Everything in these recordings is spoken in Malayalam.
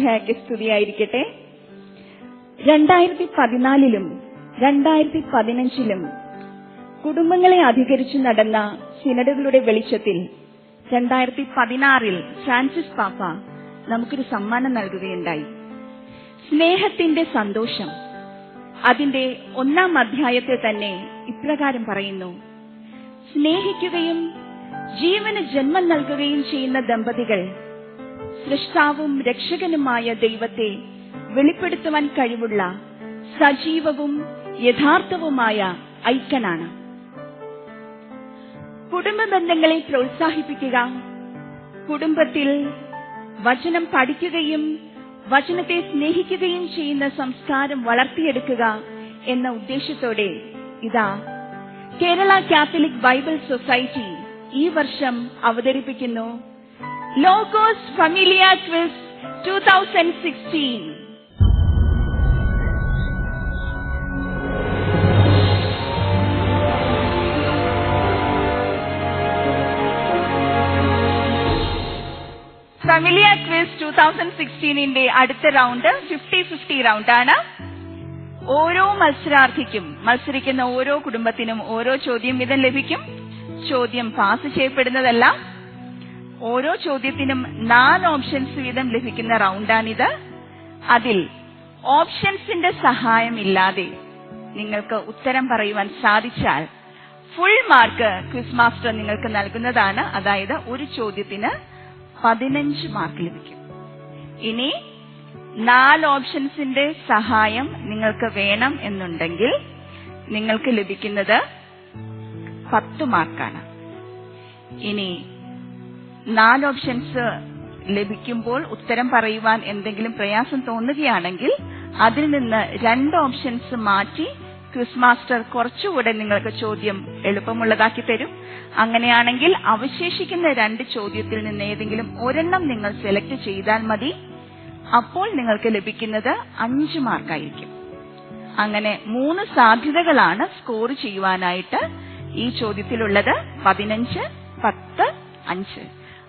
മിശിഹായ്ക്ക് സ്തുതിയായിരിക്കട്ടെ. 2014 2015 കുടുംബങ്ങളെ അധികരിച്ചു നടന്ന സിനഡുകളുടെ വെളിച്ചത്തിൽ 2016 ഫ്രാൻസിസ് പാപ്പ നമുക്കൊരു സമ്മാനം നൽകുകയുണ്ടായി. സ്നേഹത്തിന്റെ സന്തോഷം. അതിന്റെ 1-ാം അധ്യായത്തിൽ തന്നെ ഇപ്രകാരം പറയുന്നു: സ്നേഹിക്കുകയും ജീവന് ജന്മം നൽകുകയും ചെയ്യുന്ന ദമ്പതികൾ സൃഷ്ടാവും രക്ഷകനുമായ ദൈവത്തെ വെളിപ്പെടുത്തുവാൻ കഴിവുള്ള സജീവവും യഥാർത്ഥവുമായ ഐക്യനാണ്. കുടുംബ ബന്ധങ്ങളെ പ്രോത്സാഹിപ്പിക്കുക, കുടുംബത്തിൽ വചനം പഠിക്കുകയും വചനത്തെ സ്നേഹിക്കുകയും ചെയ്യുന്ന സംസ്കാരം വളർത്തിയെടുക്കുക എന്ന ഉദ്ദേശത്തോടെ ഇതാ കേരള കാത്തലിക് ബൈബിൾ സൊസൈറ്റി ഈ വർഷം അവതരിപ്പിക്കുന്നു ലോഗോസ് ഫാമിലിയ ക്വിസ് 2016. ഫാമിലിയ ക്വിസ് 2016 അടുത്ത റൗണ്ട് 50-50 റൗണ്ടാണ്. ഓരോ മത്സരാർത്ഥിക്കും, മത്സരിക്കുന്ന ഓരോ കുടുംബത്തിനും ഓരോ ചോദ്യം വീതം ലഭിക്കും. ചോദ്യം പാസ് ചെയ്യപ്പെടുന്നതല്ല. ഓരോ ചോദ്യത്തിനും 4 ഓപ്ഷൻസ് വീതം ലഭിക്കുന്ന റൗണ്ടാണിത്. അതിൽ ഓപ്ഷൻസിന്റെ സഹായമില്ലാതെ നിങ്ങൾക്ക് ഉത്തരം പറയുവാൻ സാധിച്ചാൽ ഫുൾ മാർക്ക് ക്വിസ് മാസ്റ്റർ നിങ്ങൾക്ക് നൽകുന്നതാണ്. അതായത് ഒരു ചോദ്യത്തിന് 15 മാർക്ക് ലഭിക്കും. ഇനി 4 ഓപ്ഷൻസിന്റെ സഹായം നിങ്ങൾക്ക് വേണം എന്നുണ്ടെങ്കിൽ നിങ്ങൾക്ക് ലഭിക്കുന്നത് 10 മാർക്കാണ്. ഇനി 4 ഓപ്ഷൻസ് ലഭിക്കുമ്പോൾ ഉത്തരം പറയുവാൻ എന്തെങ്കിലും പ്രയാസം തോന്നുകയാണെങ്കിൽ അതിൽ നിന്ന് 2 ഓപ്ഷൻസ് മാറ്റി ക്വിസ് മാസ്റ്റർ കുറച്ചുകൂടെ നിങ്ങൾക്ക് ചോദ്യം എളുപ്പമുള്ളതാക്കി തരും. അങ്ങനെയാണെങ്കിൽ അവശേഷിക്കുന്ന 2 ചോദ്യത്തിൽ നിന്ന് ഏതെങ്കിലും ഒരെണ്ണം നിങ്ങൾ സെലക്ട് ചെയ്താൽ മതി. അപ്പോൾ നിങ്ങൾക്ക് ലഭിക്കുന്നത് 5 മാർക്കായിരിക്കും. അങ്ങനെ 3 സാധ്യതകളാണ് സ്കോർ ചെയ്യുവാനായിട്ട് ഈ ചോദ്യത്തിലുള്ളത്: 15, 10, 5.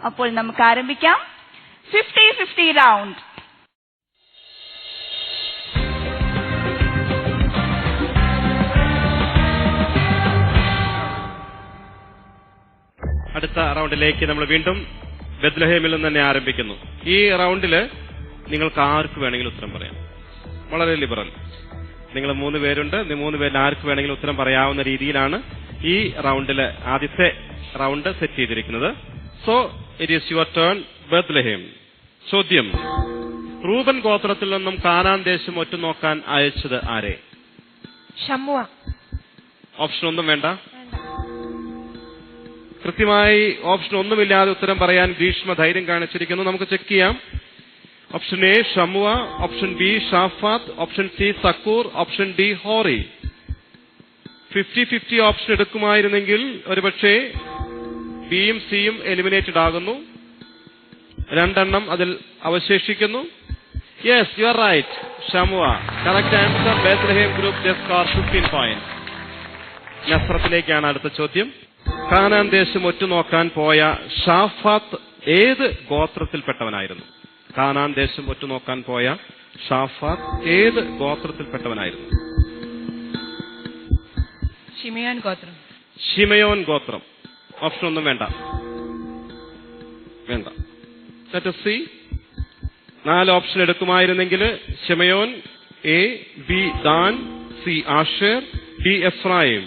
അപ്പോൾ നമുക്ക് ആരംഭിക്കാം 50-50 റൗണ്ട്. അടുത്ത റൗണ്ടിലേക്ക് നമ്മൾ വീണ്ടും ബെത്ലഹേമിൽ നിന്ന് തന്നെ ആരംഭിക്കുന്നു. ഈ റൗണ്ടില് നിങ്ങൾക്ക് ആർക്ക് വേണമെങ്കിലും ഉത്തരം പറയാം. വളരെ ലിബറൽ. നിങ്ങൾ 3 പേരുണ്ട്. 3 പേരിൽ ആർക്ക് വേണമെങ്കിലും ഉത്തരം പറയാവുന്ന രീതിയിലാണ് ഈ റൗണ്ടില് ആദ്യത്തെ റൗണ്ട് സെറ്റ് ചെയ്തിരിക്കുന്നത്. So it is your turn. Bethlehem. ചോദ്യം: റൂബൻ ഗോത്രത്തിൽ നിന്നും കാനാൻ ദേശം ഒറ്റുനോക്കാൻ അയച്ചത് ആരെ? ശമുവ. ഓപ്ഷൻ ഒന്നും വേണ്ട. കൃത്യമായി ഓപ്ഷൻ ഒന്നുമില്ലാതെ ഉത്തരം പറയാൻ ഗ്രീഷ്മ ധൈര്യം കാണിച്ചിരിക്കുന്നു. നമുക്ക് ചെക്ക് ചെയ്യാം. Option A Shammua, option B Shaphat, option C Zaccur, option D Hori. 50-50 option എടുക്കുമായിരുന്നെങ്കിൽ ഒരുപക്ഷെ ബിയും സിയും എലിമിനേറ്റഡ് ആകുന്നു. 2 എണ്ണം അതിൽ അവശേഷിക്കുന്നു. Yes, you are right. Shammua. Correct answer. Bethlehem group just score 15 points. നസ്രത്തിലേക്കാണ് അടുത്ത ചോദ്യം. കാനാൻ ദേശം ഒറ്റുനോക്കാൻ പോയ ഷാഫാത്ത് ഏത് ഗോത്രത്തിൽപ്പെട്ടവനായിരുന്നു? കാനാൻ ദേശം ഒറ്റുനോക്കാൻ പോയ ഷാഫാത്ത് ഏത് ഗോത്രത്തിൽപ്പെട്ടവനായിരുന്നു? ശിമയോൻ ഗോത്രം. ശിമയോൻ ഗോത്രം. ഓപ്ഷൻ ഒന്നും വേണ്ട. Let us see. 4 ഓപ്ഷൻ എടുക്കുമായിരുന്നെങ്കിൽ Simeon, A, B Dan, C Asher, D Ephraim.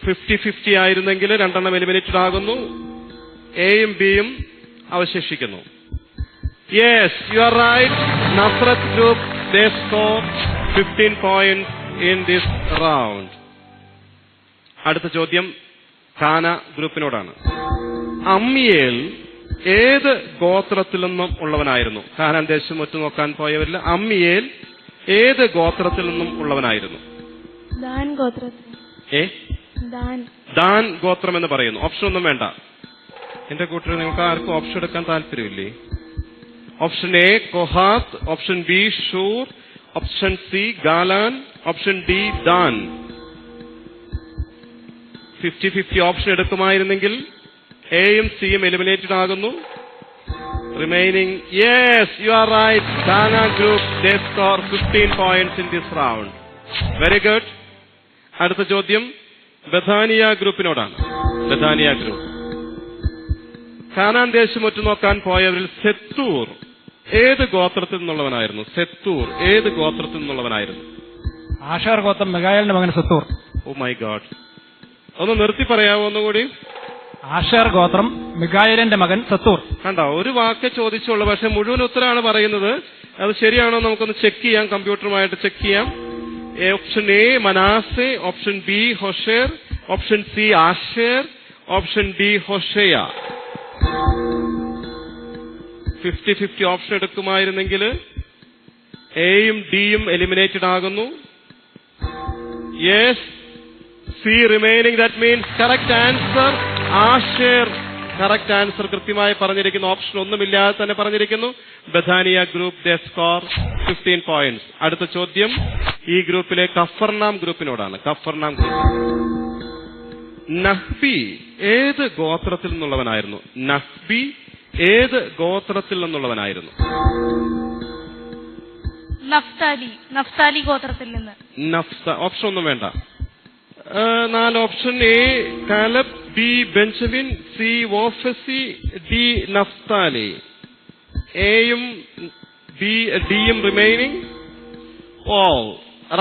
50-50 ആയിരുന്നെങ്കിൽ 2 എണ്ണം എലിമിനേറ്റഡ് ആകുന്നു. എയും ബിയും അവശേഷിക്കുന്നു. Yes, you are right. Nazareth group they score 15 points in this round. അടുത്ത ചോദ്യം കാന ഗ്രൂപ്പിനോടാണ്. അമ്മിയേൽ ഏത് ഗോത്രത്തിൽ നിന്നും ഉള്ളവനായിരുന്നു? കാനാൻ ദേശം ഒറ്റുനോക്കാൻ പോയവരിൽ അമ്മിയേൽ ഏത് ഗോത്രത്തിൽ നിന്നും ഉള്ളവനായിരുന്നു? ദാൻ ഗോത്രത്തിൽ. ദാൻ ഗോത്രം എന്ന് പറയുന്നു. ഓപ്ഷൻ ഒന്നും വേണ്ട. എന്റെ കൂട്ടർ നിങ്ങൾക്ക് ആർക്കും ഓപ്ഷൻ എടുക്കാൻ താല്പര്യമില്ലേ? Option A Kohath, option B Shur, option C Galan, option D Dan. 50-50 option എടുക്കുമായിരുന്നെങ്കിൽ എയും സിയും എലിമിനേറ്റഡ് ആകുന്നു. Remaining, yes, you are right. Kana group, they score 15 points in this round. Very good. അടുത്ത ചോദ്യം ബഥാനിയ ഗ്രൂപ്പിനോടാണ്. ബഥാനിയ ഗ്രൂപ്പ്. കാനാൻ ദേശം ഒറ്റുനോക്കാൻ പോയവരിൽ സെത്തൂർ ഏത് ഗോത്രത്തിൽ നിന്നുള്ളവനായിരുന്നു? സെത്തൂർ ഏത് ഗോത്രത്തിൽ നിന്നുള്ളവനായിരുന്നു? ആഷാർ ഗോത്രം മിഖായേലിന്റെ മകൻ സെത്തൂർ. ഓ മൈ ഗോഡ്, ഒന്ന് നിർത്തി പറയാമോ ഒന്നുകൂടി? ആഷാർ ഗോത്രം മിഖായേലിന്റെ മകൻ സെത്തൂർ. കണ്ടോ, ഒരു വാക്ക് ചോദിച്ചുള്ളൂ, പക്ഷെ മുഴുവൻ ഉത്തരമാണ് പറയുന്നത്. അത് ശരിയാണോ നമുക്കൊന്ന് ചെക്ക് ചെയ്യാം, കമ്പ്യൂട്ടറുമായിട്ട് ചെക്ക് ചെയ്യാം. Option A Manasseh, option B Hosher, option C Asher, option D Hoshea. 50-50 option എടുക്കുമായിരുന്നെങ്കിൽ എയും ഡിയും എലിമിനേറ്റഡ് ആകുന്നു. Yes, C remaining, that means correct answer Asher. Correct answer കൃത്യമായി പറഞ്ഞിരിക്കുന്നു, ഓപ്ഷൻ ഒന്നുമില്ലാതെ തന്നെ പറഞ്ഞിരിക്കുന്നു. Bethany group they score 15 points. അടുത്ത ചോദ്യം ഈ ഗ്രൂപ്പിലെ കഫർനാം ഗ്രൂപ്പിനോടാണ്. Capernaum group. നഹ്ബി ഏത് ഗോത്രത്തിൽ നിന്നുള്ളവനായിരുന്നു? നഹ്ബി ഏത് ഗോത്രത്തിൽ നിന്നുള്ളവനായിരുന്നു? നഫ്താലി ഗോത്രത്തിൽ നിന്ന്. ഓപ്ഷൻ ഒന്നും വേണ്ട. 4 option. A Caleb, B Benjamin, C Vophsi, D Naphtali. എയും ഡിയും remaining. All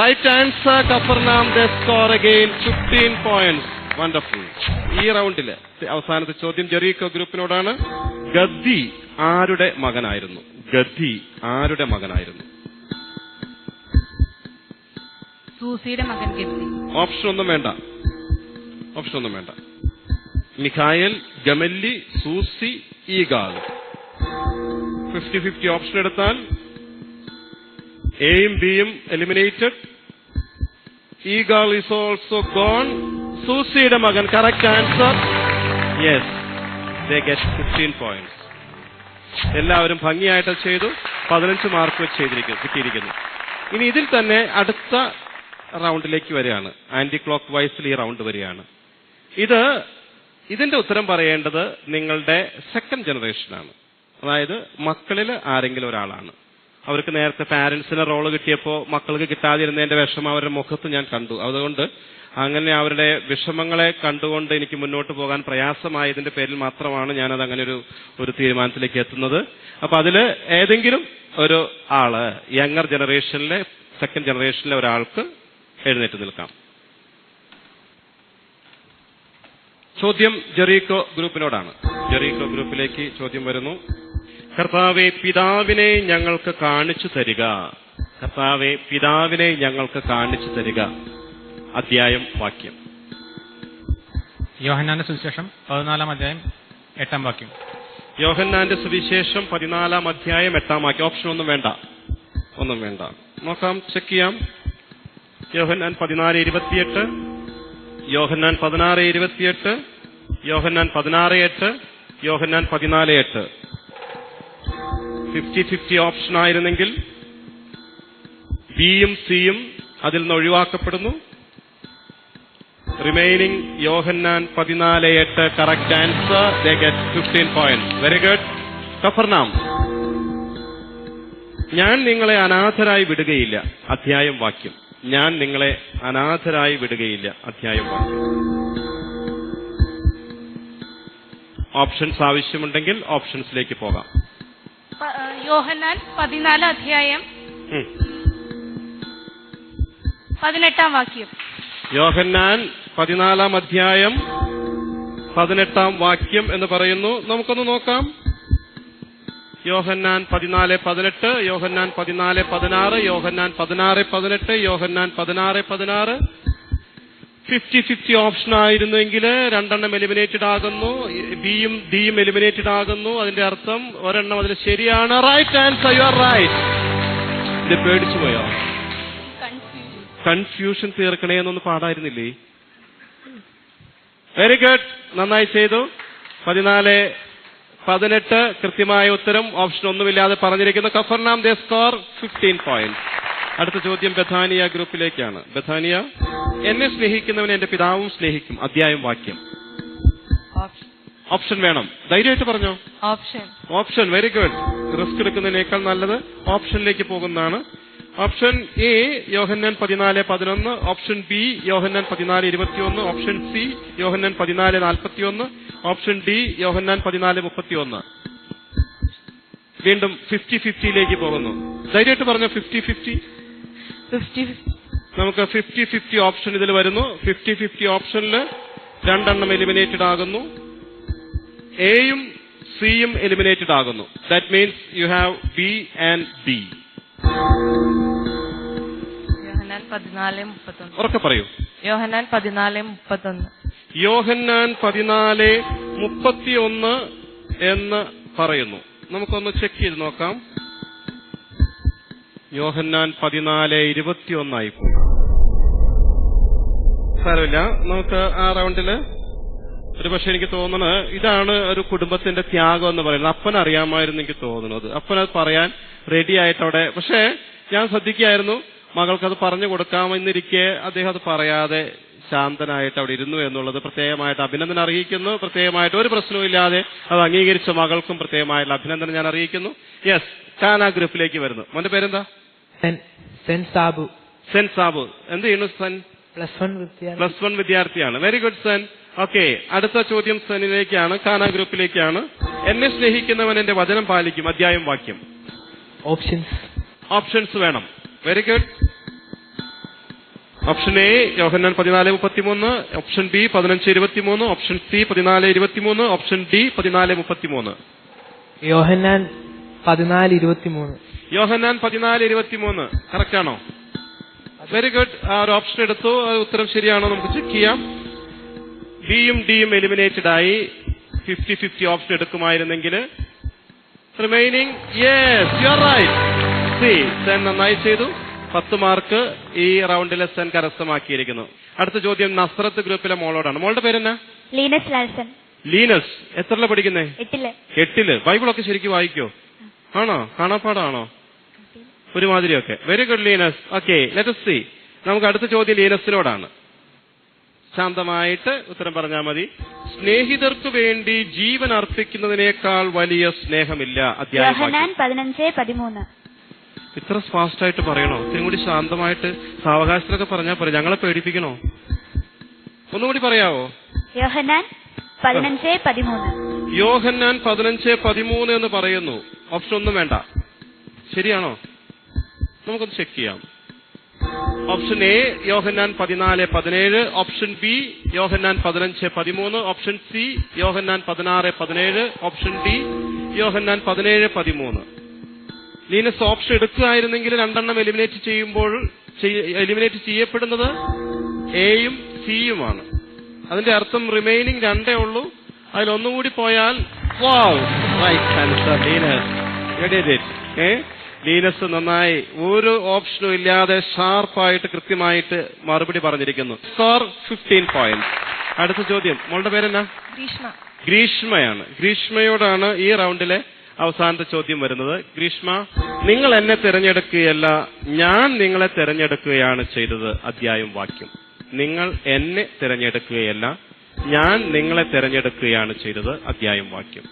right answer Capernaum. They score again 15 points. Wonderful. ഈ റൗണ്ടില് അവസാനത്തെ ചോദ്യം ജെറീക്കോ ഗ്രൂപ്പിനോടാണ്. ഗദ്ദി ആരുടെ മകനായിരുന്നു? ഗദ്ദി ആരുടെ മകനായിരുന്നു? സൂസിയുടെ മകൻ ഗദ്ദി. ഓപ്ഷൻ ഒന്നും വേണ്ട. ഓപ്ഷൻ ഒന്നും വേണ്ട. Michael, Gemalli, Susi, Igal. 50-50 option എടുത്താൽ എയും ബിയും eliminated. Igal is also gone. സൂസിയുടെ മകൻ correct answer. Yes, they get 15 points. എല്ലാവരും ഭംഗിയായിട്ട് ചെയ്തു. 15 മാർക്ക് വെച്ച് കിട്ടിയിരിക്കുന്നു. ഇനി ഇതിൽ തന്നെ അടുത്ത റൗണ്ടിലേക്ക് വരികയാണ്. ആന്റി ക്ലോക്ക് വൈസിൽ ഈ റൗണ്ട് വരികയാണ്. ഇതിന്റെ ഉത്തരം പറയേണ്ടത് നിങ്ങളുടെ സെക്കൻഡ് ജനറേഷനാണ്. അതായത് മക്കളിൽ ആരെങ്കിലും ഒരാളാണ്. അവർക്ക് നേരത്തെ പാരന്റ്സിന് റോള് കിട്ടിയപ്പോൾ മക്കൾക്ക് കിട്ടാതിരുന്നതിന്റെ വിഷമം അവരുടെ മുഖത്ത് ഞാൻ കണ്ടു. അതുകൊണ്ട് അങ്ങനെ അവരുടെ വിഷമങ്ങളെ കണ്ടുകൊണ്ട് എനിക്ക് മുന്നോട്ട് പോകാൻ പ്രയാസമായതിന്റെ പേരിൽ മാത്രമാണ് ഞാനത് അങ്ങനെ ഒരു തീരുമാനത്തിലേക്ക് എത്തുന്നത്. അപ്പൊ അതിൽ ഏതെങ്കിലും ഒരു ആള് യങ്ങർ ജനറേഷനിലെ സെക്കൻഡ് ജനറേഷനിലെ ഒരാൾക്ക് എഴുന്നേറ്റ് നിൽക്കാം. ചോദ്യം ജെറീക്കോ ഗ്രൂപ്പിനോടാണ്. ജെറീക്കോ ഗ്രൂപ്പിലേക്ക് ചോദ്യം വരുന്നു. കർത്താവേ പിതാവിനെ ഞങ്ങൾക്ക് കാണിച്ചു തരിക. കർത്താവേ പിതാവിനെ ഞങ്ങൾക്ക് കാണിച്ചു തരിക. അധ്യായം, വാക്യം. യോഹന്നാന്റെ സുവിശേഷം 14-ാം അധ്യായം 8-ാം വാക്യം. യോഹന്നാന്റെ സുവിശേഷം 14-ാം അധ്യായം 8-ാം വാക്യം. ഓപ്ഷൻ ഒന്നും വേണ്ട. ഒന്നും വേണ്ട. നോക്കാം, ചെക്ക് ചെയ്യാം. യോഹന്നാൻ 14:28, യോഹന്നാൻ 16:28, യോഹന്നാൻ 16:8, യോഹന്നാൻ 14:8. 50-50 ഓപ്ഷൻ ആയിരുന്നെങ്കിൽ ബിയും സിയും അതിൽ നിന്ന് ഒഴിവാക്കപ്പെടുന്നു. Remaining Yohannan 14:8 correct answer. They get 15 points. Very good. Capernaum. ഞാൻ നിങ്ങളെ അനാഥരായി വിടുകയില്ല. അധ്യായം, വാക്യം. ഞാൻ നിങ്ങളെ അനാഥരായി വിടുകയില്ല. അധ്യായം, വാക്യം. ഓപ്ഷൻസ് ആവശ്യമുണ്ടെങ്കിൽ ഓപ്ഷൻസിലേക്ക് പോകാം. യോഹന്നാൻ 14 അധ്യായം 18-ാം വാക്യം. യോഹന്നാൻ 14-ാം അധ്യായം 18-ാം വാക്യം എന്ന് പറയുന്നു. നമുക്കൊന്ന് നോക്കാം. യോഹന്നാൻ 14:18, യോഹന്നാൻ 14:16, യോഹന്നാൻ 16:18, യോഹന്നാൻ 16:16. 50-50 ഓപ്ഷൻ ആയിരുന്നെങ്കിൽ 2 എലിമിനേറ്റഡ് ആകുന്നു. ബിയും ഡിയും എലിമിനേറ്റഡ് ആകുന്നു. അതിന്റെ അർത്ഥം ഒരെണ്ണം അതിൽ ശരിയാണ്. Right answer. You are right. ഇത് പേടിച്ചു പോയോ? കൺഫ്യൂഷൻ തീർക്കണേ എന്നൊന്ന് പാടായിരുന്നില്ലേ? Very good. നന്നായി ചെയ്തു. 14:18 കൃത്യമായ ഉത്തരം. ഓപ്ഷൻ ഒന്നുമില്ലാതെ പറഞ്ഞിരിക്കുന്നു. കഫർനാം. They score 15 points. അടുത്ത ചോദ്യം ബഥാനിയ ഗ്രൂപ്പിലേക്കാണ്. ബഥാനിയ. എന്നെ സ്നേഹിക്കുന്നവനെ എന്റെ പിതാവും സ്നേഹിക്കും. അധ്യായം, വാക്യം. ഓപ്ഷൻ വേണം. ധൈര്യമായിട്ട് പറഞ്ഞോ. Option. Option. Very good. Risk എടുക്കുന്നതിനേക്കാൾ നല്ലത് ഓപ്ഷനിലേക്ക് പോകുന്നതാണ്. Option A Yohannan 14:11, option B Yohannan 14:21, option C Yohannan 14:41, option D Yohannan 14:31. വീണ്ടും 50-50യിലേക്ക് പോകുന്നു. ധൈര്യമായിട്ട് പറഞ്ഞോ. 50-50. നമുക്ക് 50-50 ഓപ്ഷൻ ഇതിൽ വരുന്നു. 50-50 ഓപ്ഷനിൽ 2 എണ്ണം എലിമിനേറ്റഡ് ആകുന്നു. എയും സിയും എലിമിനേറ്റഡ് ആകുന്നു. That means you have B and D. Yohannan 14:31. ഉറക്കെ പറയൂ. യോഹന്നാൻ 14:31. യോഹന്നാൻ 14:31 എന്ന് പറയുന്നു. നമുക്കൊന്ന് ചെക്ക് ചെയ്ത് നോക്കാം. യോഹന്നാൻ 14:21 ആയിപ്പോ. സാരമില്ല, നമുക്ക് ആ റൗണ്ടില് ഒരു പക്ഷെ എനിക്ക് തോന്നുന്നത് ഇതാണ് ഒരു കുടുംബത്തിന്റെ ത്യാഗം എന്ന് പറയുന്നത്. അപ്പൻ അറിയാമായിരുന്നു എനിക്ക് തോന്നുന്നത്. അപ്പനത് പറയാൻ റെഡി ആയിട്ട് അവിടെ, പക്ഷെ ഞാൻ ശ്രദ്ധിക്കുകയായിരുന്നു മകൾക്കത് പറഞ്ഞു കൊടുക്കാമെന്നിരിക്കെ അദ്ദേഹം അത് പറയാതെ ശാന്തനായിട്ട് അവിടെ ഇരുന്നു എന്നുള്ളത് പ്രത്യേകമായിട്ട് അഭിനന്ദനം അറിയിക്കുന്നു. പ്രത്യേകമായിട്ട് ഒരു പ്രശ്നവും ഇല്ലാതെ അത് അംഗീകരിച്ച മകൾക്കും പ്രത്യേകമായിട്ടുള്ള അഭിനന്ദനം ഞാൻ അറിയിക്കുന്നു. യെസ്, കാന ഗ്രൂപ്പിലേക്ക് വരുന്നു. മോന്റെ പേരെന്താ? സെൻ സാബു. സെൻ സാബു. എന്ത് ചെയ്യുന്നു സെൻ? +1 വിദ്യാർത്ഥിയാണ്. Very good Sen. ഓക്കെ, അടുത്ത ചോദ്യം സെനിലേക്കാണ്, കാന ഗ്രൂപ്പിലേക്കാണ്. എന്നെ സ്നേഹിക്കുന്നവൻ എന്റെ വചനം പാലിക്കും. അധ്യായം വാക്യം. ഓപ്ഷൻസ് വേണം. Very good. Option A Yohannan 14:33, option B 15:23, option C 14:23, option D 14:33. Yohannan 14:23. Yohannan 14:23 correct ആണോ? Very good. ആ ഒരു ഓപ്ഷൻ എടുത്തു. ഉത്തരം ശരിയാണോ നമുക്ക് ചെക്ക് ചെയ്യാം. ബിയും ഡിയും എലിമിനേറ്റഡ് ആയി. 50-50 ഓപ്ഷൻ എടുക്കുമായിരുന്നെങ്കിൽ remaining. Yes, you are right. C, സെൻ നന്നായി ചെയ്തു. 10 മാർക്ക് ഈ റൗണ്ടിലെ സെൻ കരസ്ഥമാക്കിയിരിക്കുന്നു. അടുത്ത ചോദ്യം നസ്രത്ത് ഗ്രൂപ്പിലെ മോളോടാണ്. മോളുടെ പേരെന്നാ? ലീനസ് ലാൽസൺ. ലീനസ്. എത്രല്ല പഠിക്കുന്നേ? 8ല്. ബൈബിളൊക്കെ ശരിക്കും വായിക്കോ? ആണോ? കാണാപ്പാടാണോ? ഒരുമാതിരിയൊക്കെ. Very good Linus. Okay, let us see. നമുക്ക് അടുത്ത ചോദ്യം ലീനസിനോടാണ്. ശാന്തമായിട്ട് ഉത്തരം പറഞ്ഞാൽ മതി. സ്നേഹിതർക്ക് വേണ്ടി ജീവൻ അർപ്പിക്കുന്നതിനേക്കാൾ വലിയ സ്നേഹമില്ല. അധ്യായം. യോഹന്നാൻ 15:13. ഇത്ര ഫാസ്റ്റ് ആയിട്ട് പറയണോ? ഇത്തിരി കൂടി ശാന്തമായിട്ട് സാവകാശത്തിലൊക്കെ പറഞ്ഞാൽ പോരെ. ഞങ്ങളെ പേടിപ്പിക്കണോ? ഒന്നുകൂടി പറയാവോ? യോഹന്നാൻ 15:13. യോഹന്നാൻ 15:13 എന്ന് പറയുന്നു. ഓപ്ഷൻ ഒന്നും വേണ്ട. ശരിയാണോ? നമുക്കൊന്ന് ചെക്ക് ചെയ്യാം. Option A Yohannan 14:17, option B Yohannan 15:13, option C Yohannan 16:17, option D Yohannan 17:13. Linus option എടുക്കുകയായിരുന്നെങ്കിൽ 2 എണ്ണം എലിമിനേറ്റ് ചെയ്യപ്പെടുന്നത് എയും സിയുമാണ്. അതിന്റെ അർത്ഥം റിമൈനിങ് 2 ഉള്ളൂ. അതിലൊന്നുകൂടി പോയാൽ ലീനസ് നന്നായി ഒരു ഓപ്ഷനും ഇല്ലാതെ ഷാർപ്പായിട്ട് കൃത്യമായിട്ട് മറുപടി പറഞ്ഞിരിക്കുന്നു. Score 15 point. അടുത്ത ചോദ്യം. മോളുടെ പേരെന്നാ? ഗ്രീഷ്മയാണ്. ഗ്രീഷ്മയോടാണ് ഈ റൗണ്ടിലെ അവസാനത്തെ ചോദ്യം വരുന്നത്. ഗ്രീഷ്മ, നിങ്ങൾ എന്നെ തിരഞ്ഞെടുക്കുകയല്ല, ഞാൻ നിങ്ങളെ തിരഞ്ഞെടുക്കുകയാണ് ചെയ്തത്. അധ്യായം വാക്യം. നിങ്ങൾ എന്നെ തിരഞ്ഞെടുക്കുകയല്ല, ഞാൻ നിങ്ങളെ തിരഞ്ഞെടുക്കുകയാണ് ചെയ്തത്. അധ്യായം വാക്യം.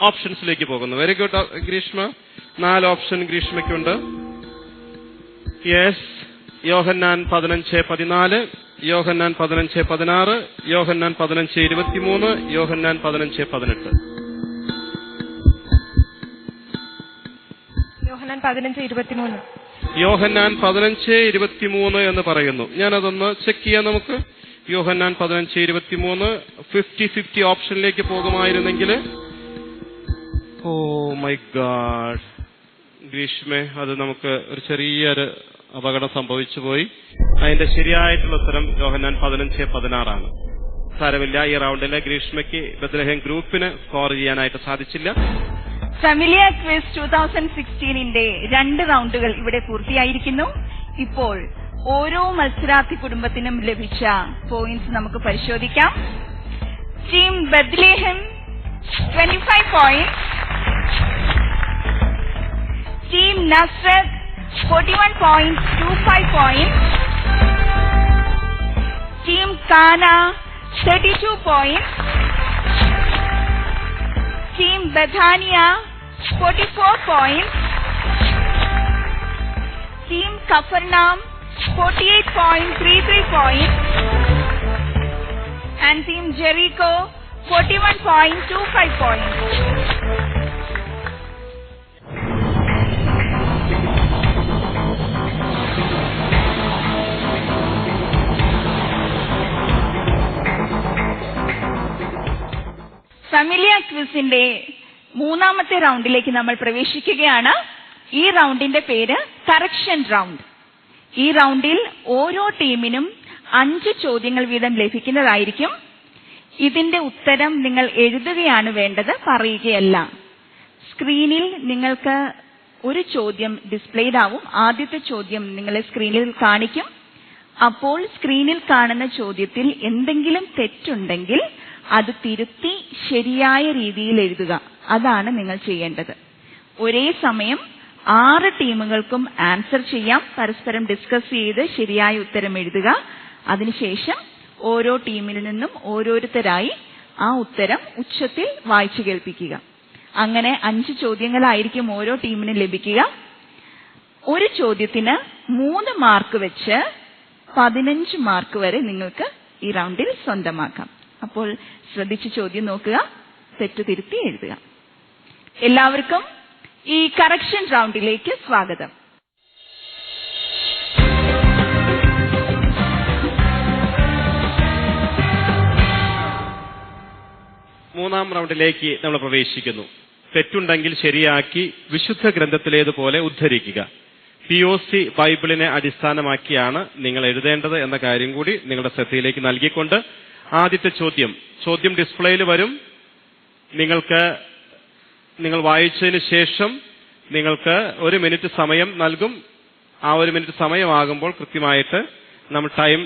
ഓപ്ഷൻസിലേക്ക് പോകുന്നു. Very good Greeshma. 4 ഓപ്ഷൻ ഗ്രീഷ്മയ്ക്കുണ്ട്. യെസ്. യോഹന്നാൻ 15:14, യോഹന്നാൻ 15:16, യോഹന്നാൻ 15:23, യോഹന്നാൻ 15:18. യോഹന്നാൻ 15:23. യോഹന്നാൻ 15:23 എന്ന് പറയുന്നു. ഞാനതൊന്ന് ചെക്ക് ചെയ്യാം നമുക്ക്. യോഹന്നാൻ 15:23 50-50 ഓപ്ഷനിലേക്ക് പോകുമായിരുന്നെങ്കിൽ. ഓ മൈ ഗാഡ് ഗ്രീഷ്മേ, അത് നമുക്ക് ഒരു ചെറിയൊരു അപകടം സംഭവിച്ചു പോയി. അതിന്റെ ശരിയായിട്ടുള്ള ഉത്തരം യോഹന്നാൻ 15:16 സാരമില്ല. ഈ റൗണ്ടിലെ ഗ്രീഷ്മയ്ക്ക് ബത്ലഹേം ഗ്രൂപ്പിന് സ്കോർ ചെയ്യാനായിട്ട് സാധിച്ചില്ല. ഫെമിലിയ ക്വിസ് 2016ന്റെ 2 റൗണ്ടുകൾ ഇവിടെ പൂർത്തിയായിരിക്കുന്നു. ഇപ്പോൾ ഓരോ മത്സരാർത്ഥി കുടുംബത്തിനും ലഭിച്ച പോയിന്റ്സ് നമുക്ക് പരിശോധിക്കാം. Team Bethlehem 25 points. Team Nasrat 41.25 points. Team Kana 32 points. Team Bethania 44 points. Team Kafarnam 48.33 points. And Team Jericho 41.25 points. ഫാമിലിയ ക്വിസിന്റെ മൂന്നാമത്തെ റൗണ്ടിലേക്ക് നമ്മൾ പ്രവേശിക്കുകയാണ്. ഈ റൗണ്ടിന്റെ പേര് കറക്ഷൻ റൗണ്ട്. ഈ റൗണ്ടിൽ ഓരോ ടീമിനും 5 ചോദ്യങ്ങൾ വീതം ലഭിക്കുന്നതായിരിക്കും. ഇതിന്റെ ഉത്തരം നിങ്ങൾ എഴുതുകയാണ് വേണ്ടത്, പറയുകയല്ല. സ്ക്രീനിൽ നിങ്ങൾക്ക് ഒരു ചോദ്യം ഡിസ്പ്ലേഡ് ആവും. ആദ്യത്തെ ചോദ്യം നിങ്ങളെ സ്ക്രീനിൽ കാണിക്കും. അപ്പോൾ സ്ക്രീനിൽ കാണുന്ന ചോദ്യത്തിൽ എന്തെങ്കിലും തെറ്റുണ്ടെങ്കിൽ അത് തിരുത്തി ശരിയായ രീതിയിൽ എഴുതുക. അതാണ് നിങ്ങൾ ചെയ്യേണ്ടത്. ഒരേ സമയം 6 ടീമുകൾക്കും ആൻസർ ചെയ്യാം. പരസ്പരം ഡിസ്കസ് ചെയ്ത് ശരിയായ ഉത്തരം എഴുതുക. അതിനുശേഷം ഓരോ ടീമിൽ നിന്നും ഓരോരുത്തരായി ആ ഉത്തരം ഉച്ചത്തിൽ വായിച്ചു കേൾപ്പിക്കുക. അങ്ങനെ 5 ചോദ്യങ്ങളായിരിക്കും ഓരോ ടീമിനും ലഭിക്കുക. ഒരു ചോദ്യത്തിന് 3 മാർക്ക് വെച്ച് 15 മാർക്ക് വരെ നിങ്ങൾക്ക് ഈ റൗണ്ടിൽ സ്വന്തമാക്കാം. അപ്പോൾ ശ്രദ്ധിച്ച് ചോദ്യം നോക്കുക, തെറ്റ് തിരുത്തി എഴുതുക. എല്ലാവർക്കും ഈ കറക്ഷൻ റൗണ്ടിലേക്ക് സ്വാഗതം. മൂന്നാം റൗണ്ടിലേക്ക് നമ്മൾ പ്രവേശിക്കുന്നു. തെറ്റുണ്ടെങ്കിൽ ശരിയാക്കി വിശുദ്ധ ഗ്രന്ഥത്തിലേതുപോലെ ഉദ്ധരിക്കുക. POC ബൈബിളിനെ അടിസ്ഥാനമാക്കിയാണ് നിങ്ങൾ എഴുതേണ്ടത് എന്ന കാര്യം കൂടി നിങ്ങളുടെ ശ്രദ്ധയിലേക്ക് നൽകിക്കൊണ്ട് ആദ്യത്തെ ചോദ്യം ഡിസ്പ്ലേയിൽ വരും. നിങ്ങൾ വായിച്ചതിന് ശേഷം നിങ്ങൾക്ക് 1 മിനിറ്റ് സമയം നൽകും. ആ 1 മിനിറ്റ് സമയമാകുമ്പോൾ കൃത്യമായിട്ട് നമ്മൾ ടൈം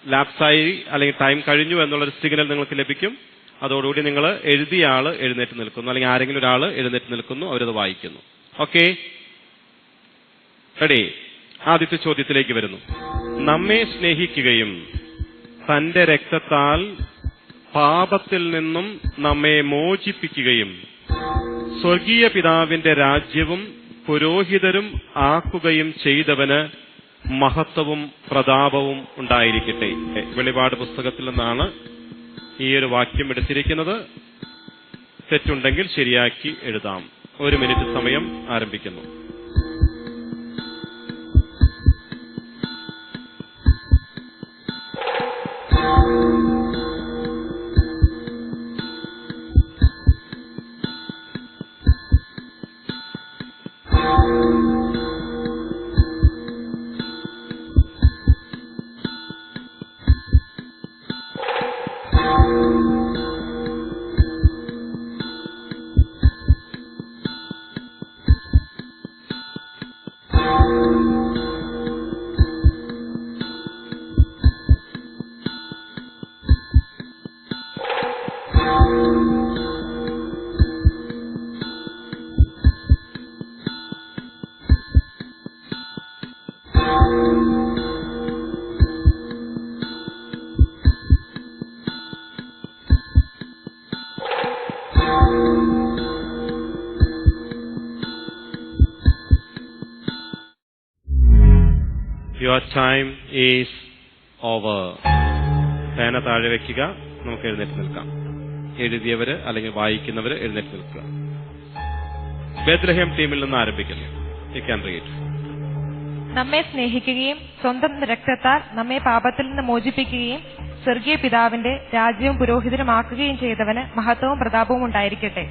ലാപ്സായി അല്ലെങ്കിൽ ടൈം കഴിഞ്ഞു എന്നുള്ളൊരു സിഗ്നൽ നിങ്ങൾക്ക് ലഭിക്കും. അതോടുകൂടി നിങ്ങൾ എഴുതിയ ആള് എഴുന്നേറ്റ് നിൽക്കുന്നു, അല്ലെങ്കിൽ ആരെങ്കിലും ഒരാൾ എഴുന്നേറ്റ് നിൽക്കുന്നു, അവരത് വായിക്കുന്നു. Okay, ready? ആദ്യത്തെ ചോദ്യത്തിലേക്ക് വരുന്നു. നമ്മെ സ്നേഹിക്കുകയും തന്റെ രക്തത്താൽ പാപത്തിൽ നിന്നും നമ്മെ മോചിപ്പിക്കുകയും സ്വർഗീയ പിതാവിന്റെ രാജ്യവും പുരോഹിതരും ആക്കുകയും ചെയ്തവന് മഹത്വവും പ്രതാപവും ഉണ്ടായിരിക്കട്ടെ. വെളിപാട് പുസ്തകത്തിൽ നിന്നാണ് ഈ ഒരു വാക്യം എടുത്തിരിക്കുന്നത്. തെറ്റുണ്ടെങ്കിൽ ശരിയാക്കി എഴുതാം. 1 മിനിറ്റ് സമയം ആരംഭിക്കുന്നു. Your time is over. പേന താഴെ വെക്കുക. നമുക്ക് എഴുന്നേറ്റ് നിൽക്കാം. എഴുതിയവര് അല്ലെങ്കിൽ വായിക്കുന്നവര് എഴുന്നേറ്റ് നിൽക്കുക. ബേത്ലഹേം ടീമിൽ നിന്ന് ആരംഭിക്കുന്നു. You can read. നമ്മെ സ്നേഹിക്കുകയും സ്വന്തം രക്തത്താൽ നമ്മെ പാപത്തിൽ നിന്ന് മോചിപ്പിക്കുകയും സ്വർഗീയ പിതാവിന്റെ രാജ്യവും പുരോഹിതരുമാക്കുകയും ചെയ്തവന് മഹത്വവും പ്രതാപവും ഉണ്ടായിരിക്കട്ടെ.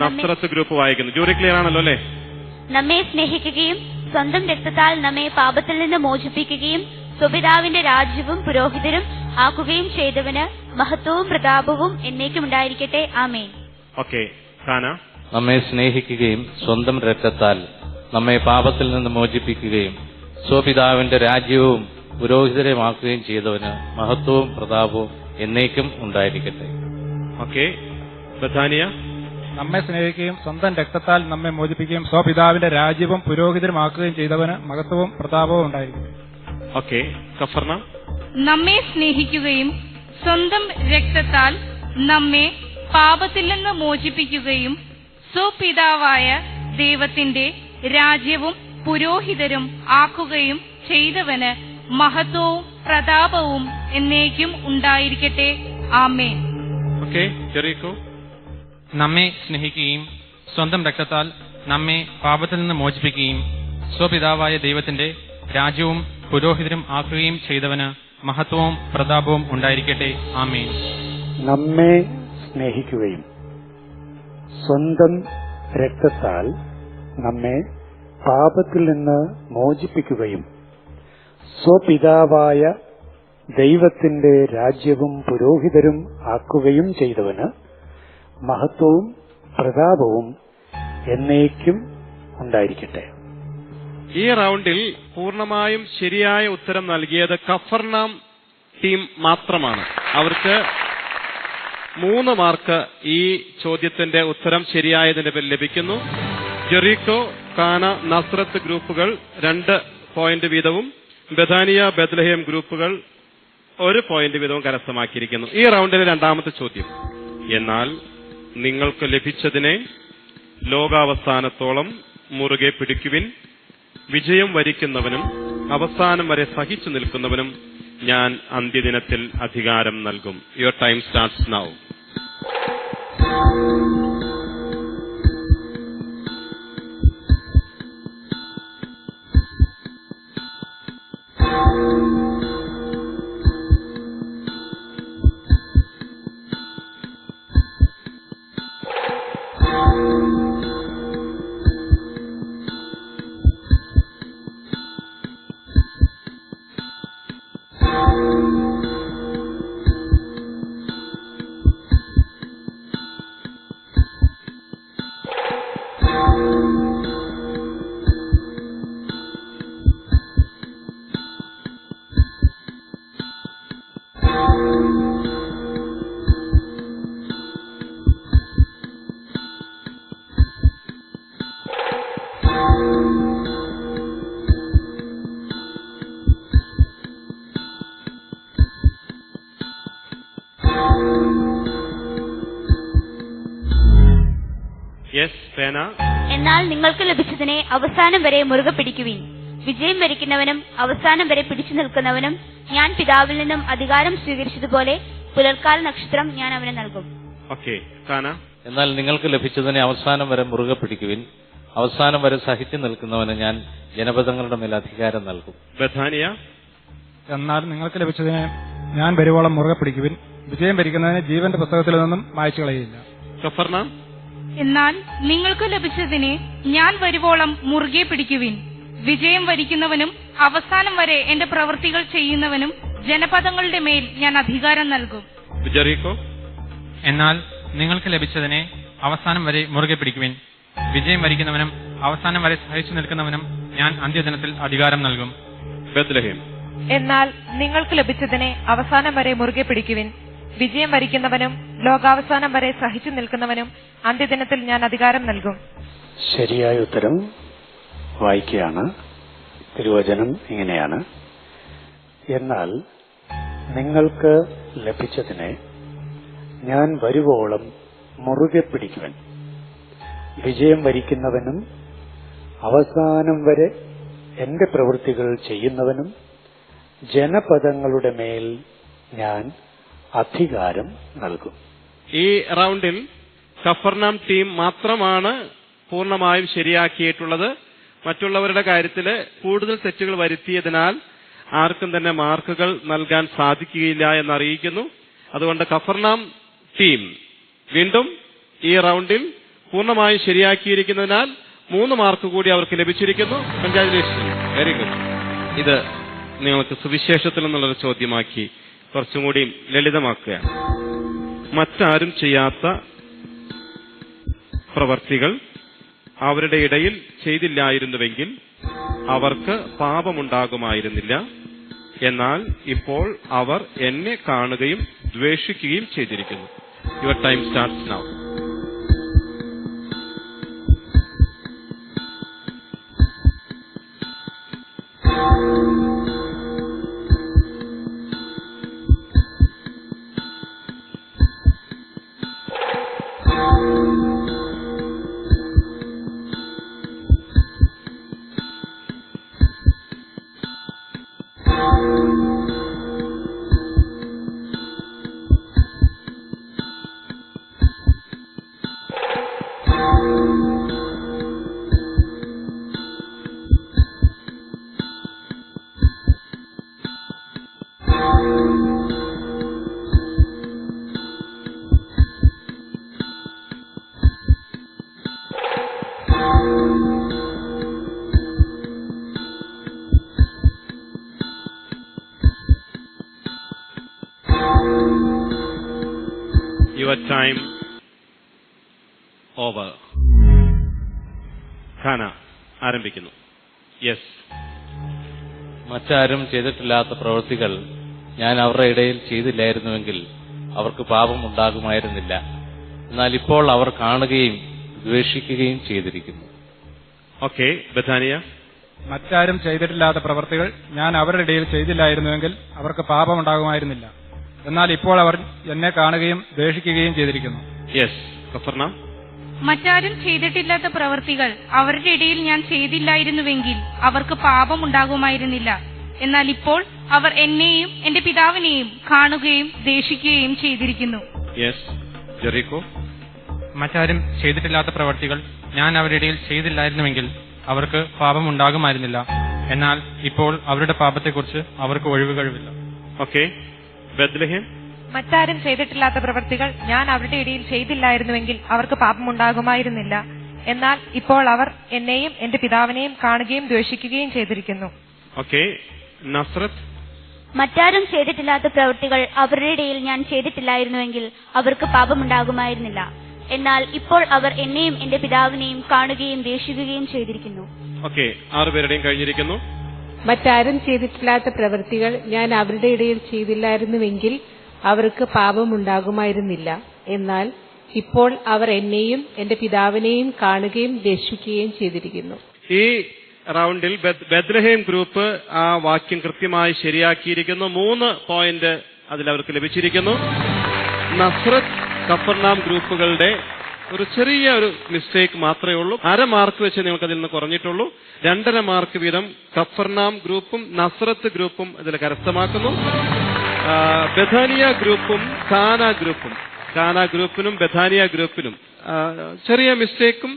നസ്രത്ത് ഗ്രൂപ്പ് വായിക്കുന്നു. ജൂറി ക്ലിയർ ആണല്ലോ അല്ലേ? നമ്മെ സ്നേഹിക്കുകയും സ്വന്തം രക്തത്താൽ നമ്മെ പാപത്തിൽ നിന്ന് മോചിപ്പിക്കുകയും സ്വപിതാവിന്റെ രാജ്യവും പുരോഹിതരും ആക്കുകയും ചെയ്തവന് മഹത്വവും പ്രതാപവും എന്നേക്കും ഉണ്ടായിരിക്കട്ടെ. ആമേൻ. ഓക്കെ, ഖാന. നമ്മെ സ്നേഹിക്കുകയും സ്വന്തം രക്തത്താൽ നമ്മെ പാപത്തിൽ നിന്ന് മോചിപ്പിക്കുകയും സ്വപിതാവിന്റെ രാജ്യവും പുരോഹിതരുമാക്കുകയും ചെയ്തവന് മഹത്വവും പ്രതാപവും എന്നേക്കും ഉണ്ടായിരിക്കട്ടെ. ഓക്കെ, ബഥാനിയ. നമ്മെ സ്നേഹിക്കുകയും സ്വന്തം രക്തത്താൽ നമ്മെ മോചിപ്പിക്കുകയും സ്വപിതാവിന്റെ രാജ്യവും പുരോഹിതരുമാക്കുകയും ചെയ്തവന് മഹത്വവും പ്രതാപവും ഉണ്ടായിരിക്കും. ഓക്കെ, കഫർന. നമ്മെ സ്നേഹിക്കുകയും സ്വന്തം രക്തത്താൽ നമ്മെ പാപത്തിൽ നിന്ന് മോചിപ്പിക്കുകയും സ്വപിതാവായ ദൈവത്തിന്റെ രാജ്യവും പുരോഹിതരും ആക്കുകയും ചെയ്തവന് മഹത്വവും പ്രതാപവും എന്നേക്കും ഉണ്ടായിരിക്കട്ടെ. ആമേൻ. Okay, Jericho. നമ്മെ സ്നേഹിക്കുകയും സ്വന്തം രക്തത്താൽ നമ്മെ പാപത്തിൽ നിന്ന് മോചിപ്പിക്കുകയും സ്വപിതാവായ ദൈവത്തിന്റെ രാജ്യവും പുരോഹിതരും ആക്കുകയും ചെയ്തവന് മഹത്വവും പ്രതാപവും ഉണ്ടായിരിക്കട്ടെ. ആമേൻ. നമ്മെ സ്നേഹിക്കുകയും സ്വന്തം രക്തത്താൽ നമ്മെ പാപത്തിൽ നിന്ന് മോചിപ്പിക്കുകയും സ്വപിതാവായ ദൈവത്തിന്റെ രാജ്യവും പുരോഹിതരും ആക്കുകയും ചെയ്തവന് മഹത്വവും പ്രതാപവും എന്നേക്കും ഉണ്ടായിരിക്കട്ടെ. ഈ റൗണ്ടിൽ പൂർണ്ണമായും ശരിയായ ഉത്തരം നൽകിയത് കഫർനാം ടീം മാത്രമാണ്. അവർക്ക് 3 മാർക്ക് ഈ ചോദ്യത്തിന്റെ ഉത്തരം ശരിയായതിന്റെ പേരിൽ ലഭിക്കുന്നു. ജെറീക്കോ, കാന, നസ്രത്ത് ഗ്രൂപ്പുകൾ 2 പോയിന്റ് വീതവും ബഥാനിയ, ബെത്ലഹേം ഗ്രൂപ്പുകൾ 1 പോയിന്റ് വീതവും കരസ്ഥമാക്കിയിരിക്കുന്നു. ഈ റൗണ്ടിലെ രണ്ടാമത്തെ ചോദ്യം: എന്നാൽ നിങ്ങൾക്ക് ലഭിച്ചതിനെ ലോകാവസാനത്തോളം മുറുകെ പിടിക്കുവിൻ, വിജയം വരിക്കുന്നവനും അവസാനം വരെ സഹിച്ചു നിൽക്കുന്നവനും ഞാൻ അന്ത്യദിനത്തിൽ അധികാരം നൽകും. Your time starts now. എന്നാൽ നിങ്ങൾക്ക് ലഭിച്ചതിനെ അവസാനം വരെ മുറുകെ പിടിക്കുവിൻ, വിജയം വരിക്കുന്നവനും അവസാനം വരെ പിടിച്ചു നിൽക്കുന്നവനും ഞാൻ പിതാവിൽ നിന്നും അധികാരം സ്വീകരിച്ചതുപോലെ പുലർക്കാല നക്ഷത്രം ഞാൻ അവന് നൽകും. എന്നാൽ നിങ്ങൾക്ക് ലഭിച്ചതിനെ അവസാനം വരെ മുറുകെ പിടിക്കുവിൻ, അവസാനം വരെ സഹിച്ചു നിൽക്കുന്നവന് ഞാൻ ജനപദങ്ങളുടെ മേൽ അധികാരം നൽകും. ബഥാനിയ. എന്നാൽ നിങ്ങൾക്ക് ലഭിച്ചതിനെ ഞാൻ വരുവോളം മുറുകെ പിടിക്കുവിൻ, വിജയം വരിക്കുന്നതിന് ജീവന്റെ പുസ്തകത്തിൽ നിന്നും മായ്ച്ചു കളയില്ല. കഫർനാം. എന്നാൽ നിങ്ങൾക്ക് ലഭിച്ചതിനെ ഞാൻ വരുവോളം മുറുകെ പിടിക്കുവിൻ, വിജയം വരിക്കുന്നവനും അവസാനം വരെ എന്റെ പ്രവൃത്തികൾ ചെയ്യുന്നവനും ജനപദങ്ങളുടെ മേൽ ഞാൻ അധികാരം നൽകും. ജെറീക്കോ. എന്നാൽ നിങ്ങൾക്ക് ലഭിച്ചതിനെ അവസാനം വരെ മുറുകെ പിടിക്കുവിൻ, വിജയം വരിക്കുന്നവനും അവസാനം വരെ സഹിച്ചു നിൽക്കുന്നവനും ഞാൻ അന്ത്യദിനത്തിൽ അധികാരം നൽകും. ബെത്ലഹേം. എന്നാൽ നിങ്ങൾക്ക് ലഭിച്ചതിനെ അവസാനം വരെ മുറുകെ പിടിക്കുവിൻ, വിജയം വരിക്കുന്നവനും ലോകാവസാനം വരെ സഹിച്ചു നിൽക്കുന്നവനും അന്ത്യദിനത്തിൽ ഞാൻ അധികാരം നൽകും. ശരിയായ ഉത്തരം വായിക്കുകയാണ്. തിരുവചനം ഇങ്ങനെയാണ്: എന്നാൽ നിങ്ങൾക്ക് ലഭിച്ചതിനെ ഞാൻ വരുവോളം മുറുകെ പിടിക്കുവൻ, വിജയം വരിക്കുന്നവനും അവസാനം വരെ എന്റെ പ്രവൃത്തികൾ ചെയ്യുന്നവനും ജനപദങ്ങളുടെ മേൽ ഞാൻ അധികാരം നൽകും. ഈ റൗണ്ടിൽ കഫർനാം ടീം മാത്രമാണ് പൂർണ്ണമായും ശരിയാക്കിയിട്ടുള്ളത്. മറ്റുള്ളവരുടെ കാര്യത്തിൽ കൂടുതൽ തെറ്റുകൾ വരുത്തിയതിനാൽ ആർക്കും തന്നെ മാർക്കുകൾ നൽകാൻ സാധിക്കുകയില്ല എന്നറിയിക്കുന്നു. അതുകൊണ്ട് കഫർനാം ടീം വീണ്ടും ഈ റൗണ്ടിൽ പൂർണ്ണമായും ശരിയാക്കിയിരിക്കുന്നതിനാൽ 3 മാർക്ക് കൂടി അവർക്ക് ലഭിച്ചിരിക്കുന്നു. Congratulation, very good. ഇത് നിങ്ങൾക്ക് സുവിശേഷത്തിൽ നിന്നുള്ളൊരു ചോദ്യമാക്കി കുറച്ചും കൂടി ലളിതമാക്കുകയാണ്. മറ്റാരും ചെയ്യാത്ത പ്രവർത്തികൾ അവരുടെ ഇടയിൽ ചെയ്തില്ലായിരുന്നുവെങ്കിൽ അവർക്ക് പാപമുണ്ടാകുമായിരുന്നില്ല. എന്നാൽ ഇപ്പോൾ അവർ എന്നെ കാണുകയും ദ്വേഷിക്കുകയും ചെയ്തിരിക്കുന്നു. Your time starts now. Your time over. ഖാന ആരംഭിക്കുന്നു. യെസ്. മറ്റാരും ചെയ്തിട്ടില്ലാത്ത പ്രവൃത്തികൾ ഞാൻ അവരുടെ ഇടയിൽ ചെയ്തില്ലായിരുന്നുവെങ്കിൽ അവർക്ക് പാപം ഉണ്ടാകുമായിരുന്നില്ല. എന്നാൽ ഇപ്പോൾ അവർ കാണുകയും ദ്വേഷിക്കുകയും ചെയ്തിരിക്കുന്നു. ഓക്കെ, ബഥാനിയ. മറ്റാരും ചെയ്തിട്ടില്ലാത്ത പ്രവൃത്തികൾ ഞാൻ അവരുടെ ഇടയിൽ ചെയ്തില്ലായിരുന്നുവെങ്കിൽ അവർക്ക് പാപമുണ്ടാകുമായിരുന്നില്ല. എന്നാൽ ഇപ്പോൾ അവർ എന്നെ കാണുകയും ദ്വേഷിക്കുകയും ചെയ്തിരിക്കുന്നു. യെസ്, കഫർനാം. മറ്റാരും ചെയ്തിട്ടില്ലാത്ത പ്രവൃത്തികൾ അവരുടെ ഇടയിൽ ഞാൻ ചെയ്തില്ലായിരുന്നുവെങ്കിൽ അവർക്ക് പാപം ഉണ്ടാകുമായിരുന്നില്ല. എന്നാൽ ഇപ്പോൾ അവർ എന്നെയും എന്റെ പിതാവിനെയും കാണുകയും ദ്വേഷിക്കുകയും ചെയ്തിരിക്കുന്നു. Yes, Jericho. മറ്റാരും ചെയ്തിട്ടില്ലാത്ത പ്രവൃത്തികൾ ഞാൻ അവരുടെ ഇടയിൽ ചെയ്തില്ലായിരുന്നുവെങ്കിൽ അവർക്ക് പാപമുണ്ടാകുമായിരുന്നില്ല. എന്നാൽ ഇപ്പോൾ അവരുടെ പാപത്തെക്കുറിച്ച് അവർക്ക് ഒഴിവുകഴിവില്ല. Okay, Bethlehem. മറ്റാരും ചെയ്തിട്ടില്ലാത്ത പ്രവൃത്തികൾ ഞാൻ അവരുടെ ഇടയിൽ ചെയ്തില്ലായിരുന്നുവെങ്കിൽ അവർക്ക് പാപമുണ്ടാകുമായിരുന്നില്ല. എന്നാൽ ഇപ്പോൾ അവർ എന്നെയും എന്റെ പിതാവിനെയും കാണുകയും ദ്വേഷിക്കുകയും ചെയ്തിരിക്കുന്നു. ഓക്കെ, നസ്രത്ത്. മറ്റാരും ചെയ്തിട്ടില്ലാത്ത പ്രവൃത്തികൾ അവരുടെ ഇടയിൽ ഞാൻ ചെയ്തിട്ടില്ലായിരുന്നുവെങ്കിൽ അവർക്ക് പാപമുണ്ടാകുമായിരുന്നില്ല. എന്നാൽ ഇപ്പോൾ അവർ എന്നെയും എന്റെ പിതാവിനെയും കാണുകയും ദ്വേഷിക്കുകയും ചെയ്തിരിക്കുന്നു. ഓക്കെ, 6 പേരുടെയും കഴിഞ്ഞിരിക്കുന്നു. മറ്റാരും ചെയ്തിട്ടില്ലാത്ത പ്രവൃത്തികൾ ഞാൻ അവരുടെ ഇടയിൽ ചെയ്തില്ലായിരുന്നുവെങ്കിൽ അവർക്ക് പാപമുണ്ടാകുമായിരുന്നില്ല. എന്നാൽ ഇപ്പോൾ അവർ എന്നെയും എന്റെ പിതാവിനെയും കാണുകയും ദ്വേഷിക്കുകയും ചെയ്തിരിക്കുന്നു. ഈ റൗണ്ടിൽ ബത്ലഹേം ഗ്രൂപ്പ് ആ വാക്യം കൃത്യമായി ശരിയാക്കിയിരിക്കുന്നു. 3 പോയിന്റ് അതിൽ അവർക്ക് ലഭിച്ചിരിക്കുന്നു. നസ്രത്ത്, കഫർനാം ഗ്രൂപ്പുകളുടെ ഒരു ചെറിയ ഒരു മിസ്റ്റേക്ക് മാത്രമേ ഉള്ളൂ. 1/2 മാർക്ക് വെച്ച് നിങ്ങൾക്ക് അതിൽ നിന്ന് കുറഞ്ഞിട്ടുള്ളൂ. 2.5 മാർക്ക് വീതം കഫർനാം ഗ്രൂപ്പും നസ്രത്ത് ഗ്രൂപ്പും ഇതിൽ കരസ്ഥമാക്കുന്നു. ബഥാനിയ ഗ്രൂപ്പും കാന ഗ്രൂപ്പിനും ബഥാനിയ ഗ്രൂപ്പിനും ചെറിയ മിസ്റ്റേക്കും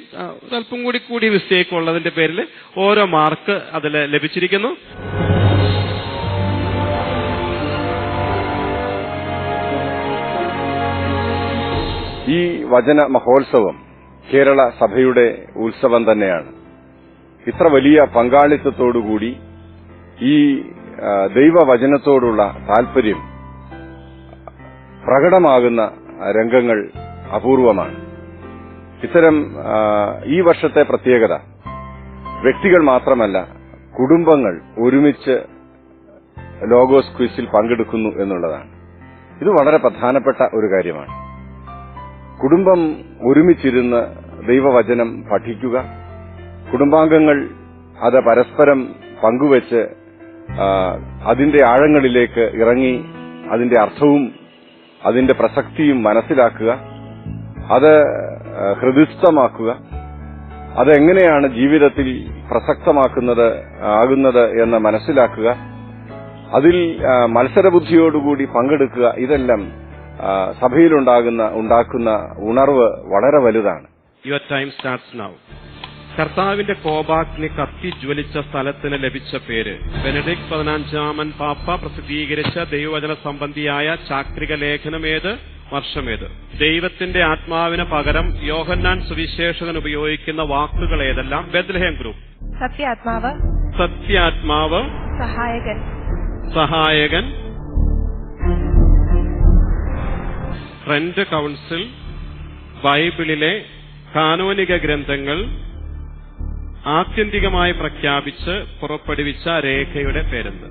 അല്പം കൂടി മിസ്റ്റേക്കും ഉള്ളതിന്റെ പേരിൽ ഓരോ മാർക്ക് അതിൽ ലഭിച്ചിരിക്കുന്നു. ഈ വചന മഹോത്സവം കേരള സഭയുടെ ഉത്സവം തന്നെയാണ്. ഇത്ര വലിയ പങ്കാളിത്തത്തോടുകൂടി ഈ ദൈവവചനത്തോടുള്ള താൽപര്യം പ്രകടമാകുന്ന രംഗങ്ങൾ അപൂർവമാണ്. ഇത്തരം ഈ വർഷത്തെ പ്രത്യേകത വ്യക്തികൾ മാത്രമല്ല, കുടുംബങ്ങൾ ഒരുമിച്ച് ലോഗോസ് ക്വിസിൽ പങ്കെടുക്കുന്നു എന്നുള്ളതാണ്. ഇത് വളരെ പ്രധാനപ്പെട്ട ഒരു കാര്യമാണ്. കുടുംബം ഒരുമിച്ചിരുന്ന് ദൈവവചനം പഠിക്കുക, കുടുംബാംഗങ്ങൾ അത് പരസ്പരം പങ്കുവച്ച് അതിന്റെ ആഴങ്ങളിലേക്ക് ഇറങ്ങി അതിന്റെ അർത്ഥവും അതിന്റെ പ്രസക്തിയും മനസ്സിലാക്കുക, അത് ഹൃദിസ്ഥമാക്കുക, അതെങ്ങനെയാണ് ജീവിതത്തിൽ ആകുന്നത് എന്ന് മനസ്സിലാക്കുക, അതിൽ മത്സരബുദ്ധിയോടുകൂടി പങ്കെടുക്കുക. ഇതെല്ലാം സഭയിലുണ്ടാക്കുന്ന ഉണർവ് വളരെ വലുതാണ്. Your time starts now. കർത്താവിന്റെ കോപാഗ്നി കത്തി ജ്വലിച്ച സ്ഥലത്തിന് ലഭിച്ച പേര് ബെനഡിക്ട് 15 പാപ്പ പ്രസിദ്ധീകരിച്ച ദൈവവചന സംബന്ധിയായ ചാക്രിക ലേഖനമേത്, വർഷമേത്? ദൈവത്തിന്റെ ആത്മാവിന് പകരം യോഹന്നാൻ സുവിശേഷകൻ ഉപയോഗിക്കുന്ന വാക്കുകൾ ഏതെല്ലാം? Bethlehem group. സത്യാത്മാവ്, സഹായകൻ, ട്രെൻഡ് കൗൺസിൽ, ബൈബിളിലെ കാനോനിക ഗ്രന്ഥങ്ങൾ, ആത്യന്തികമായി പ്രഖ്യാപിച്ച് പുറപ്പെടുവിച്ച രേഖയുടെ പേരെന്ത്?